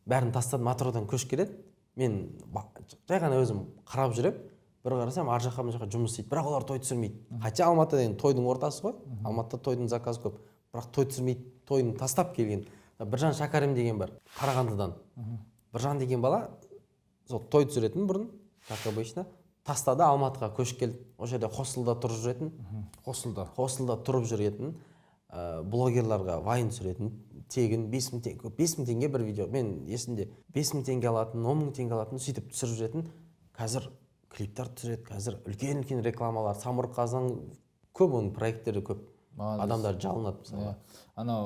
бәрін тастадым, Атыраудан көшіп келеді. Мен жай ғана өзім қарап жүрем, бір қарасам ар жаққа мына жаққа жұмыс істейді, бірақ олар той түсірмейді. Хотя Алматы деген тойдың ортасы ғой, Алматыда тойдың заказы көп, бірақ той түсірмейді, тойын тастап келген. Біржан Шәкәрім деген бар, Қарағандыдан. Біржан деген бала сол той түсіретін бұрын, как обычно, тастады, Алматыға көшіп келді. Ол жерде хостелда тұрып жүретін, хостелда тұрып жүретін, блогерларға вайн түсіретін, тегін 5000 теңге бір видео. Мен есімде 5000 теңге алатын, 10 000 теңге алатын, сөйтіп түсіріп жүретін. Қазір клиптер түсіреді, қазір үлкен рекламалар, Самұрық Қазан көп, оның проекттері көп. Адамдар жалынады мысалы. Анау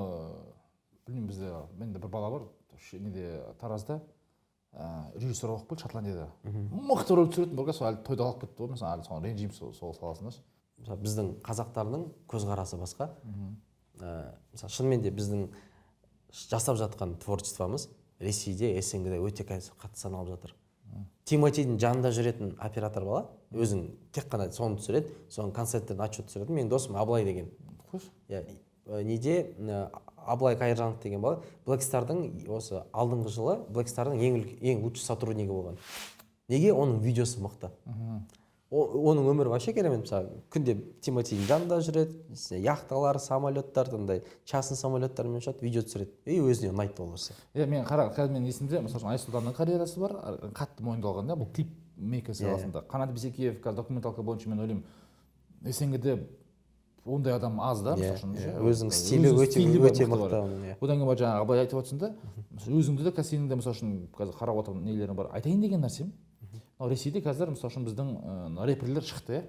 білмеймін, бізде менде бір бала бар, неде Таразда режиссер болып келді Шотландияда. Мықты рөл түсіретін, бірақ сол әлі тойда қалып кетті ғой, мысалы әлі соны ренжимін сол саласында. Біздің қазақтардың көзқарасы басқа. Мысалы шынымен де біздің жасап жатқан творчествомыз Ресейде, СНГ-де өте қатты саналып жатыр. Тимотидің жанында жүретін оператор бала, өзің тек қана соны түсіреді, соның концерттерін отчет түсіреді. Менің досым Аблай деген. Неде Аблай Қайыржанов деген бала, Blackstar'дың осы алдыңғы жылы Blackstar'дың ең лучший сотруднигі болған. Неге? Оның видеосы мықты. Оның өмірі вообще керемет. Мысалы, күнде Тимотидің жанында жүреді, яхталар, самолеттар, частный самолеттармен ұшады, видео түсіреді. И өзіне ұнайды ол нәрсе. Мен қазір мен есімде, мысалы, Айсұлтанның карьерасы бар, қатты мойындалған да, бұл клип мейкер саласында. Қанат Бисекеев қазір документалка бойынша мен ойлаймын, СНГ-де ондай адам аз да, өзінің стилі өте мықты. Одан кейін жаңағы Абай айтып отырсың да, өзіңді де кәсібіңде мысалы үшін қазір қарап отырған нелерің бар. Айтайын деген нәрсем, Ресейде қазір мысалы үшін біздің рэперлер шықты,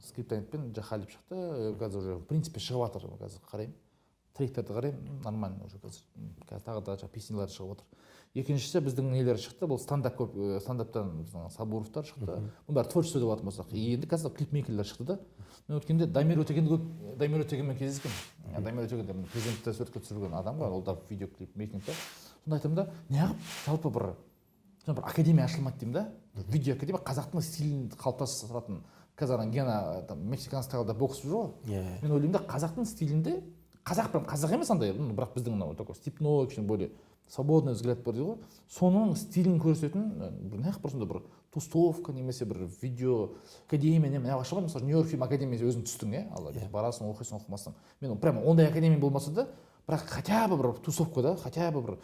Скриптонитпен Жахалип шықты, қазір уже в принципе шығып жатыр, қазір қараймын, тректерді қараймын, нормально уже қазір тағы да песнялар шығып жатыр. Екіншісі біздің нелер шықты, бұл стендаптан Сабуровтар шықты. Бұл бәрі творчество деп алатын болсақ. Енді қазір клипмейкерлер шықты да. Мен өткенде Дамир Өтегенмен кездескенмін. Дамир Өтеген президентті суретке түсірген адам ғой, ол да видеоклип мейкингте. Сонда айтамын да, неғып жалпы бір академия ашылмайды деймін да. Видео академия қазақтың стилін қалыптастыратын. Қазір Гена мексикан стайлда бокс жүр ғой. Мен ойлаймын да, қазақтың стилінде қазақ емес андай, бірақ біздің мынау такой степной, кішкене более свободный взгляд бар дейді ғой. Соның стилін көрсететін неғып бір сонда бір тусовка немесе бір видео академия не ашылған, мысалы Нью-Йорк фильм академиясы өзің түстің, алла барасың, оқисың, оқымасың. Мен прямо ондай академия болмаса да, бірақ хотя бы бір тусовка да, хотя бы бір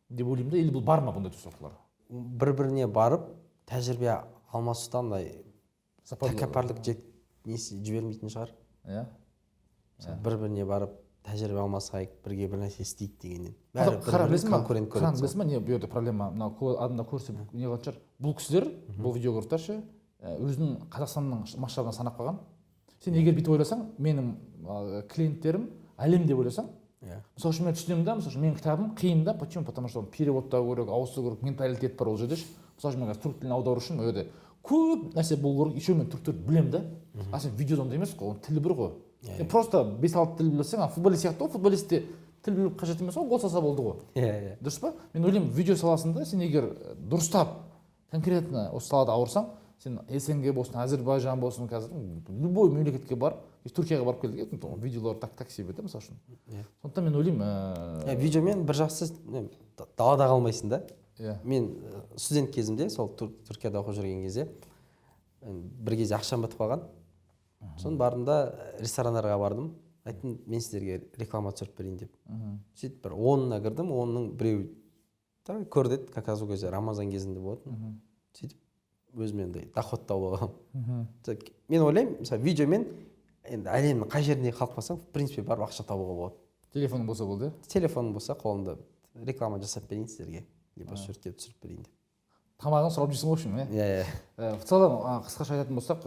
деп ойлаймын да, или бұл бар ма бұндай тусовкалар? Бір-біріне барып, тәжірибе алмасудан тәкаппарлық жібермейтін шығар. Бір-біріне барып тәжірибе алмасайық, бірге бір нәрсе істейік дегеннен. Конкурент көреді. Білесің ба, не бұл жерде проблема? Адамда көрсе не қылатын шығар? Бұл кісілер, бұл видеографтар ше, өзінің Қазақстанның масштабына санап қалған. Сен егер бүйтіп ойласаң, менің клиенттерім әлем деп ойласаң, мысалы үшін мен түсінемін да, мысалы үшін менің кітабым қиын да, почему? Потому что переводтау керек, ауыстыру керек, менталитет бар ол жерде. Мысалы үшін мен қазір түрік тілін аудару үшін ол жерде көп нәрсе болу керек, еще мен түрік тілін білемін да. А сен видеода ондай емес қой, оның тілі бір ғой. Сен просто 5-6 тіл білсең, футболист сияқты ғой, футболистте тіл білу қажет емес ғой, гол салса болды ғой. Дұрыс па? Мен ойлаймын, видео саласында сен егер дұрыстап конкретно осы салада ауырсаң, сен СНГ болсын, Әзербайжан болсын, қазір любой мемлекетке бар, Түркияға барып келдік, видеолар так себе да, мысалы үшін. Сондықтан мен ойлаймын, видеомен бір жақсы далада қалмайсың да. Мен студент кезімде, сол Түркияда оқып жүрген кезде, бір кезде ақшам бітіп қалған. Соны бардым да ресторандарға бардым. Айттым, мен сіздерге реклама түсіріп берейін деп. Сөйтіп бір 10-на кірдім, 10-ның біреу көрді, как раз ол кезде Рамазан кезінде болатын. Сөйтіп өзіме доход тауып алғам. Мен ойлаймын, мысалы видеомен енді әлемнің қай жеріне қалып қалсаң, в принципе барып ақша табуға болады. Телефоның болса болды. Телефоның болса, қолымда реклама жасап берейін сіздерге, либо суретке түсіріп берейін деп. Тамағын сұрап жүрсің ғой үшін, в целом қысқаша айтатын болсақ,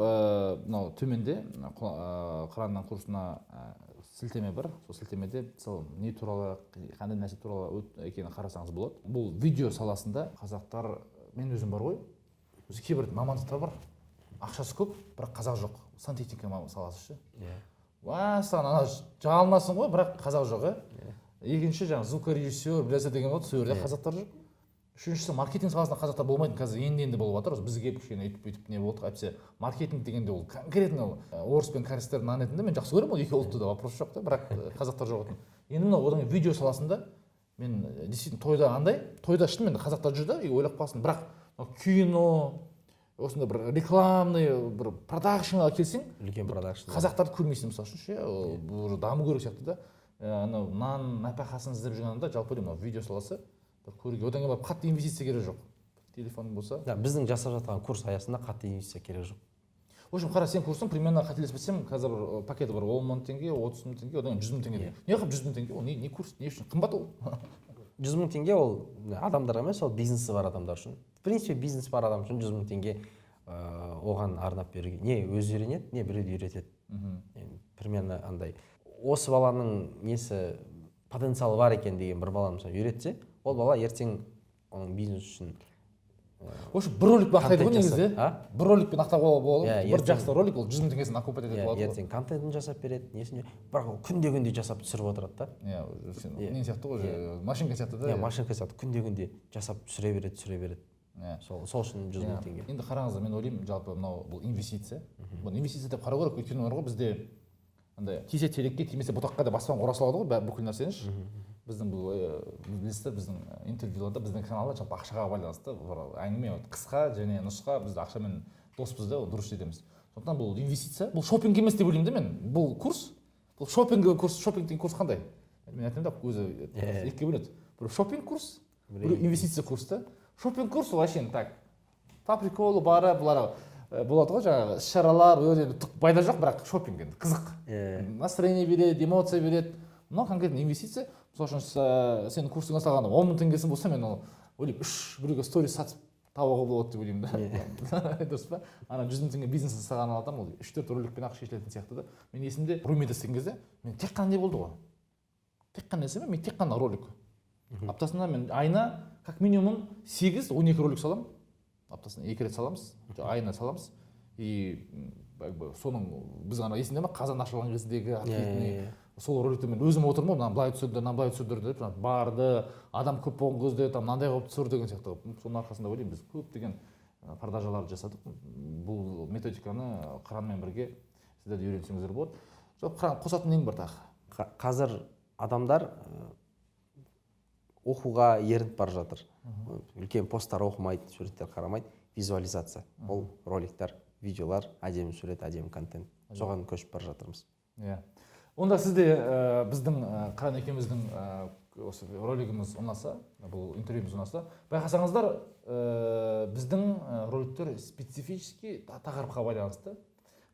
мынау төменде Қыраннан курсына сілтеме бар. Сол сілтемеде мысалы не туралы, қандай нәрсе туралы екенін қарасаңыз болады. Бұл видео саласында қазақтар, мен өзім бар ғой, кейбір мамандықтар бар, ақшасы көп, бірақ қазақ жоқ. Сантехника саласы ше. Саған ана жалынасың ғой, бірақ қазақ жоқ. Екінші жаңағы звукорежиссер, біләсе деген болады, сол жерде қазақтар жоқ. Үшіншісі маркетинг саласында қазақтар болмайтын, қазір енді болып жатыр. Бізге кішкене өйтіп не болды, әйтпесе маркетинг дегенде ол конкретно орыс пен кәрістердің нанетінде мен жақсы көремін, ол екі ұлтты да вопрос жоқ та, бірақ қазақтар жоқ екен. Енді мына одан видео саласында мен действительно тойда шын мен қазақтар жүр да, ойлап қалсын, бірақ кино осында бір рекламный бір продакшнға келсең, үлкен продакшн қазақтарды көрмейсің мысалы үшін ше, бұл даму керек сияқты да. Анау нан нәпақасын іздеп жүрген адамда жалпы мына видео саласы бір көруге, одан кейін барып қатты инвестиция керек жоқ. Телефоның болса. Біздің жасап жатқан курс аясында қатты инвестиция керек жоқ. В общем, қара, сен курстың примерно қателеспесем, қазір пакеті бар 10 мың теңге, 30 мың теңге, одан 100 мың теңге. Не қылып 100 мың теңге? Ол не курс, не үшін қымбат ол? 100 мың теңге ол адамдарға емес, ол бизнесі бар адамдар үшін. В принципе, бизнес бар адам үшін 100 мың теңге оған арнап беруге. Не өзі үйренеді, не біреуді үйретеді. Примерно андай. Осы баланың несі потенциалы бар екен деген бір баланы үйретсе, ол бала ертең оның бизнес үшін в общем, бір роликпен ақтайды ғой негізі. Бір роликпен ақтауға болады. Бір жақсы ролик, ол 100 мың теңгесін окупать етеді болады. Ертең контентін жасап береді, несіне. Бірақ күнде жасап түсіріп отырады да. Не сияқты ғой, машинка сияқты да. Машинка сияқты күнде жасап түсіре береді. Сол үшін 100 мың теңге. Енді қараңыздар, мен ойлаймын, жалпы мынау бұл инвестиция. Бұл инвестиция деп қарау керек, өйткені бар ғой бізде андай тисе терекке, тимесе бұтаққа да баспан қора салады ғой бүкіл нәрсені. Біздің бұл білесіздер, біздің интервьюларда біздің каналда жалпы ақшаға байланысты әңгіме қысқа және нұсқа, біз ақшамен доспыз да, дұрыс жетеміз. Сондықтан бұл инвестиция, бұл шопинг емес деп ойлаймын да мен. Бұл курс, бұл шопинг деген курс қандай? Мен айтамын да, өзі екіге бөлінеді. Бір шопинг курс, бір инвестиция курс та. Шопинг курс вообще так. По приколу бары бұлар болады ғой, жаңағы іс-шаралар, пайда жоқ, бірақ шопинг енді қызық. Настроение береді, эмоция береді. Мынау конкретно инвестиция. Мысалы үшін сенің курсыңа салғанда 10 мың теңгесі болса, мен ол ойлаймын, біреуге сторис сатып табуға болады деп ойлаймын да. Дұрыс па? Ана 100 мың теңге бизнесін салған адам ол 3-4 роликпен ақ шешілетін сияқты да. Мен есімде Румида істеген кезде мен тек қана не болды ғой? Тек қана нәрсе ме? Мен тек қана ролик. Аптасында мен айына как минимум 8-12 ролик саламын. Аптасына 2 рет саламыз, айына саламыз. И соның біз ана есімде ме? Қазан ашылған кездегі открытный сол роликте мен өзім отырмын, мынаны былай түсірді деп, барды, адам көп болған кезде мынандай қылып түсір деген сияқты. Соның арқасында ойлаймын, біз көптеген продажаларды жасадық. Бұл методиканы Қыранмен бірге сіздер де үйренсеңіздер болады. Қыран, қосатын нең бар тағы? Қазір адамдар оқуға ерініп бара жатыр. Үлкен посттар оқымайды, суреттер қарамайды, визуализация. Ол роликтер, видеолар, әдемі сурет, әдемі контент. Соған көшіп бара жатырмыз. Онда сізде біздің Қыран екеуміздің осы ролигіміз ұнаса, бұл интервьюіміз ұнаса, байқасаңыздар, біздің роликтер специфически тақырыпқа байланысты.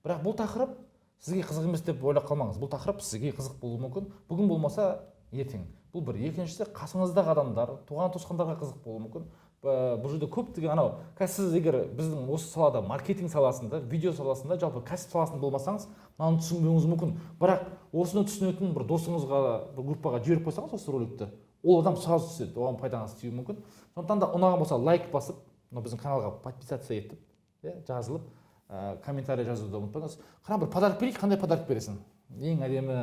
Бірақ бұл тақырып сізге қызық емес деп ойлап қалмаңыз. Бұл тақырып сізге қызық болуы мүмкін. Бүгін болмаса ертең. Бұл бір. Екіншісі, қасыңыздағы адамдар, туған туысқандарға қызық болуы мүмкін. бұл жерде көптеген анау қазір сіз егер біздің осы салада маркетинг саласында видео саласында жалпы кәсіп саласында болмасаңыз мынаны түсінбеуіңіз мүмкін, бірақ осыны түсінетін бір досыңызға бір группаға жіберіп қойсаңыз осы роликті, ол адам сразу түседі, оған пайдаңыз тиюі мүмкін. Сондықтан да ұнаған болса лайк басып, біздің каналға подписаться етіп, жазылып, комментарий жазуды ұмытпаңыз. Қана бір подарок берейік, қандай подарок бересің? Ең әдемі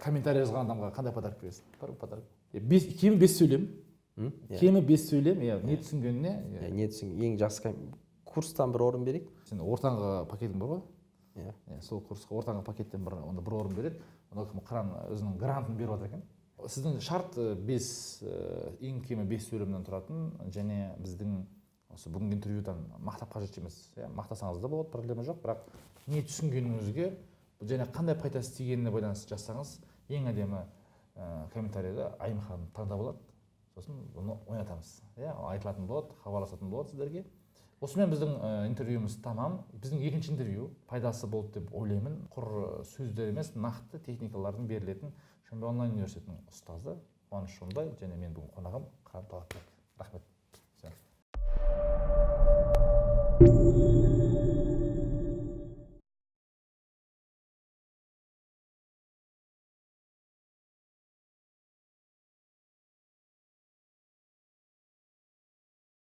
комментарий жазған адамға қандай подарок бересің? Бір подарок. Кемі 5 сөйлем. Кемі 5 сөйлем, не түсінгеніне? Не түсінген, ең жақсы курстан бір орын берейік. Сен ортаңғы пакетің бар ғой? Сол курсқа ортаңғы пакеттен бір орын береді. Онда Қыран өзінің грантын беріп жатыр екен. Сіздің шарт ең кемі 5 сөйлемнен тұратын, және біздің осы бүгінгі интервьюдан мақтап қажет емес. Мақтасаңыз да болады, проблема жоқ, бірақ не түсінгеніңізге және қандай пайдасы тигеніне байланысты жазсаңыз, ең әдемі комментарийді Айымхан таңдап алады. Сосын оны ойнатамыз. Айтылатын болады, хабарласатын болады сіздерге. Осымен біздің интервьюіміз тамам. Біздің екінші интервью пайдасы болды деп ойлаймын. Құр сөздер емес, нақты техникалардың берілетін Шөмбе онлайн университетінің ұстазы Қуаныш Шонбай және мен бүгін қонағым Қыран Талапбек. Рахмет.